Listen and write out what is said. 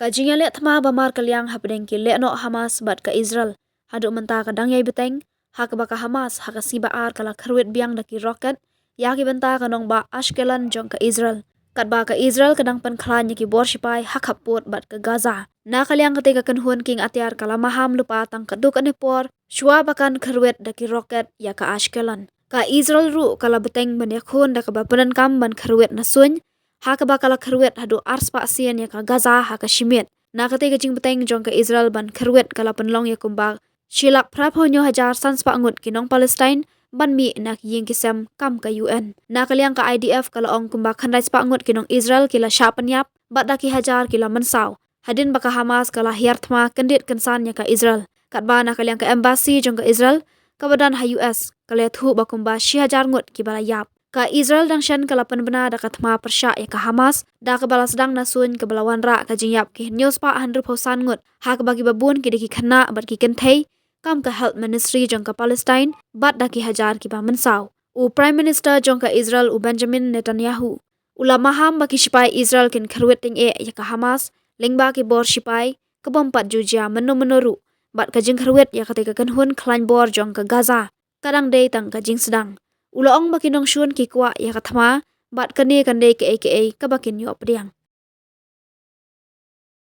Kajinya le thma bamar kalyang hapdeng ki le no Hamas bat ka Israel. Hadu menta kadang yai beteng hak baka Hamas hak siba ar kala kharwet biang daki rocket ya ki benta kanong ba Ashkelon jong ka Israel. Kat ba ka Israel kadang pen khlanya ki bor sipai hak hapot bat ka Gaza. Na kalyang ketika kenhuan king atiar kala maham lupa tang kaduk anepor shua bakan kharwet daki rocket ya ka Ashkelon. Ka Israel ru kala beteng ban yakhun dak ba penan kam ban kharwet na suny hak bakala kharwet hadu ars pa sian ya ka Gaza hak shimit na ketika jing beteng jong ka Israel ban kharwet kala penlong ya kumba shilak praphonyo hajar sans pa ngut kinong Palestine ban mi nak ying kisem kam ka UN na kalyang ka IDF kala ong kumba khandai pa ngut kinong Israel kila sha panyap badaki hajar kila mensaw hadin baka Hamas kala hiarthma kendit kensan ya ka Israel kat ba na kalyang ka embassy jong ka Israel kabadan ha US kala thu ba kumba shi hajar ngut ki bala yap ka Israel dang shan kala penbena da kathma persya ya ka Hamas da ka balas dang nasun ke balawan ra ka jingyap ki news pa 100% ngut ha ka bagi babun ki deki khana bat ki kenthei kam ka health ministry jong ka Palestine bat da ki hajar ki ba mensaw u prime minister jong ka Israel u Benjamin Netanyahu ulama ham baki sipai Israel kin kharwet ting e ya ka Hamas lengba ki bor sipai ka bompat jujia menoru bat ka jing kharwet ya ka te ka kanhun khlan bor jong ka Gaza kadang dei tang ka jing sedang Ulaong bakinong shun ki kwa ya kathma bat kane kande ke kabakin yo priang